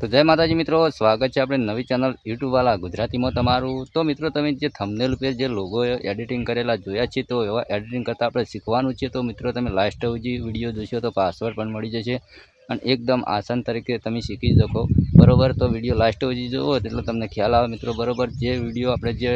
તો જય માતાજી મિત્રો, સ્વાગત છે આપણે નવી ચેનલ યુટ્યુબ વાળા ગુજરાતીમાં તમારું। તો મિત્રો તમે જે થંબનેલ ઉપર જે લોગો એડિટિંગ કરેલા જોયા છે, તો એવા એડિટિંગ કરતાં આપણે શીખવાનું છે। તો મિત્રો તમે લાસ્ટ સુધી વિડીયો જોશો તો પાસવર્ડ પણ મળી જશે અને એકદમ આસાન તરીકે તમે શીખી શકો બરાબર। તો વિડીયો લાસ્ટ સુધી જુઓ એટલે તમને ખ્યાલ આવે મિત્રો બરાબર। જે વિડીયો આપણે જે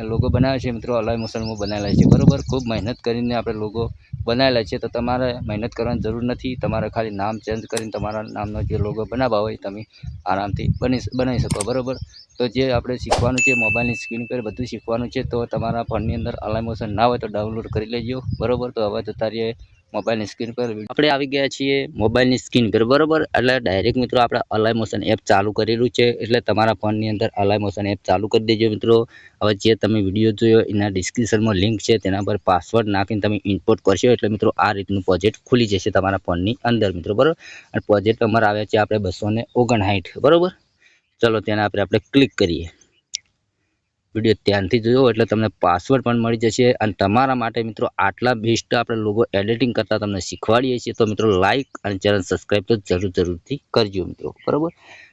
लोगो बनावे छे मित्रों अलाय मोशनमां बनावेला छे बराबर। खूब मेहनत करीने आपणे लोगो बनावेला छे, तो तमारे मेहनत करवानी जरूर नथी। तमारे खाली नाम चेन्ज करीने तमारा नामनो जे लोगो बनाववा होय तमे आरामथी बनावी शको बराबर। तो जे आपणे शीखवानुं छे मोबाइलनी स्क्रीन पर बधुं शीखवानुं छे। तो तमारा फोननी अंदर अलाय मोशन ना होय तो डाउनलॉड करी लेजो बराबर। तो हवे जता रहीए मोबाइल स्क्रीन पर આપણે આવી ગયા છીએ મોબાઈલની સ્ક્રીન પર બરાબર। એટલે ડાયરેક્ટ મિત્રો આપણે અલાય મોશન એપ ચાલુ કરેલું છે, એટલે તમારા ફોનની અંદર અલાય મોશન એપ ચાલુ કરી દેજો મિત્રો। હવે જે તમે વિડીયો જોયો એના ડિસ્ક્રિપ્શનમાં લિંક છે, તેના પર પાસવર્ડ નાખીને તમે ઇમ્પોર્ટ કરશો એટલે મિત્રો આ રીતનું પ્રોજેક્ટ ખુલી જશે તમારા ફોનની અંદર મિત્રો બરાબર। અને પ્રોજેક્ટ નંબર આવે છે આપણે 259 બરાબર। ચલો તેના પર આપણે ક્લિક કરીએ। વિડીયો ધ્યાનથી જોયો એટલે તમને પાસવર્ડ પણ મળી જશે। અને તમારા માટે મિત્રો આટલા બેસ્ટ આપણે લોગો એડિટિંગ કરતા તમને શીખવાડીએ છીએ। તો મિત્રો લાઈક અને ચેનલ સબસ્ક્રાઇબ તો જરૂરથી કરજો મિત્રો બરાબર।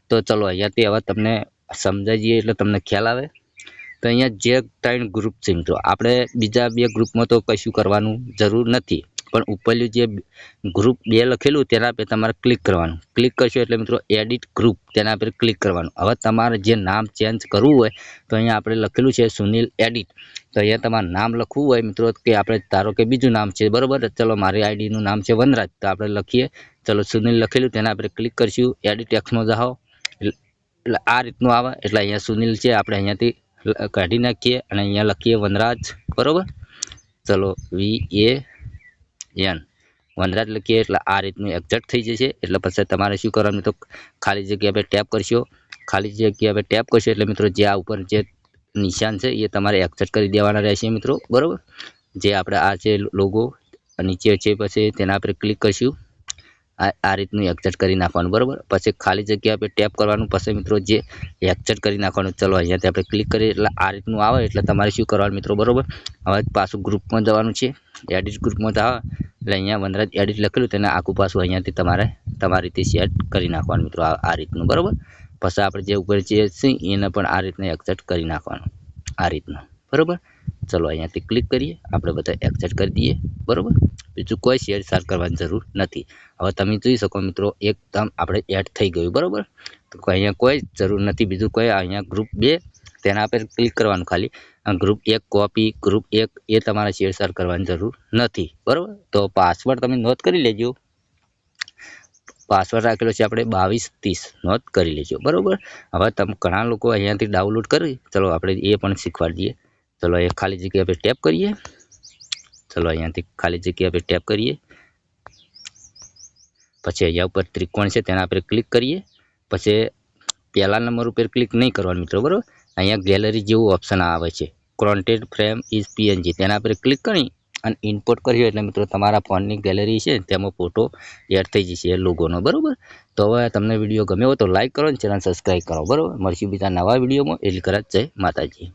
તો ચલો અહીંયાથી હવે તમને સમજાઈ જઈએ એટલે તમને ખ્યાલ આવે। તો અહીંયા જે 3 ગ્રુપ છે મિત્રો, આપણે બીજા 2 ગ્રુપમાં તો કશું કરવાનું જરૂર નથી, પણ ઉપરનું જે ગ્રુપ 2 લખેલું તેના પર તમારે ક્લિક કરવાનું। ક્લિક કરશો એટલે મિત્રો એડિટ ગ્રુપ તેના પર ક્લિક કરવાનું। હવે તમારે જે નામ ચેન્જ કરવું હોય તો અહીંયા આપણે લખેલું છે સુનિલ એડિટ, તો અહીંયા તમારું નામ લખવું હોય મિત્રો કે આપણે ધારો કે બીજું નામ છે બરાબર। ચલો મારી આઈડીનું નામ છે વનરાજ, તો આપણે લખીએ ચલો સુનિલ લખેલું તેના પર ક્લિક કરશું। એડિટ ટેક્સ્ટમાં જાઓ એટલે આ રીતનું આવે, એટલે અહીંયા સુનિલ છે આપણે અહીંયાથી કાઢી નાખીએ અને અહીંયા લખીએ વનરાજ બરાબર। ચલો VAN વનરાજ લખીએ એટલે આ રીતનું એક્ઝેક્ટ થઈ જશે। એટલે પછી તમારે શું કરવાનું, તો ખાલી જગ્યા પર ટેપ કરશો। ખાલી જગ્યા પર ટેપ કરશો એટલે મિત્રો જે આ ઉપર જે નિશાન છે એ તમારે એક્ઝેક્ટ કરી દેવાના રહેશે મિત્રો બરાબર। જે આપણે આ છે લોગો નીચે છે પછી તેના પર ક્લિક કરશું, આ રીતનું એક્ઝેક્ટ કરી નાખવાનું બરાબર। પછી ખાલી જગ્યા પર ટેપ કરવાનું, પછી મિત્રો જે એક્ઝેક્ટ કરી નાખવાનું। ચલો અહીંયાથી આપણે ક્લિક કરીએ એટલે આ રીતનું આવે, એટલે તમારે શું કરવાનું મિત્રો બરાબર। હવે પાછું ગ્રુપમાં જવાનું છે, એડિટ ગ્રુપમાં જાવ એટલે અહીંયા વનરાજ એડિટ લખેલું તેને આખું પાછું અહીંયાથી તમારે તમારી રીતે સેટ કરી નાખવાનું મિત્રો આ રીતનું બરાબર। પછી આપણે જે ઉપર જે છે એને પણ આ રીતને એક્ઝેક્ટ કરી નાખવાનું આ રીતનું બરાબર। ચલો અહીંયાથી ક્લિક કરીએ, આપણે બધા એક્ઝેક્ટ કરી દઈએ બરાબર। બીજું કોઈ શેર કરવાની જરૂર નથી। હવે તમે જોઈ શકો મિત્રો એકદમ આપણે એડ થઈ ગયું બરાબર। તો અહીંયા કોઈ જરૂર નથી બીજું કોઈ। અહીંયા ગ્રુપ 2 તેના પર ક્લિક કરવાનું ખાલી। ગ્રુપ 1 કોપી, ગ્રુપ 1 એ તમારે શેર કરવાની જરૂર નથી બરાબર। તો પાસવર્ડ તમે નોટ કરી લેજો, પાસવર્ડ રાખેલો છે આપણે 2230 નોટ કરી લેજો બરાબર। હવે તમે ઘણા લોકો અહીંયાથી ડાઉનલોડ કરી, ચલો આપણે એ પણ શીખવાડીએ। ચલો એ ખાલી જગ્યા પર ટેપ કરીએ, ચલો અહીંયાથી ખાલી જગ્યા પર ટેપ કરીએ, પછી અહીંયા ઉપર ત્રિકોણ છે તેના પર ક્લિક કરીએ। પછી પહેલા નંબર ઉપર ક્લિક નહીં કરવાનું મિત્રો બરાબર। અહીંયા ગેલેરી જેવું ઓપ્શન આવે છે, કોન્ટેન્ટ ફ્રેમ ઇઝ PNG તેના પર ક્લિક કરી અને ઇમ્પોર્ટ કર્યો એટલે મિત્રો તમારા ફોનની ગેલેરી છે તેમાં ફોટો એડ થઈ જશે એ લોગોનો બરાબર। તો હવે તમને વિડીયો ગમ્યો હોય તો લાઈક કરો અને ચેનલ સબસ્ક્રાઈબ કરો બરાબર। મળશું બીજા નવા વિડીયોમાં। એટલે જય માતાજી।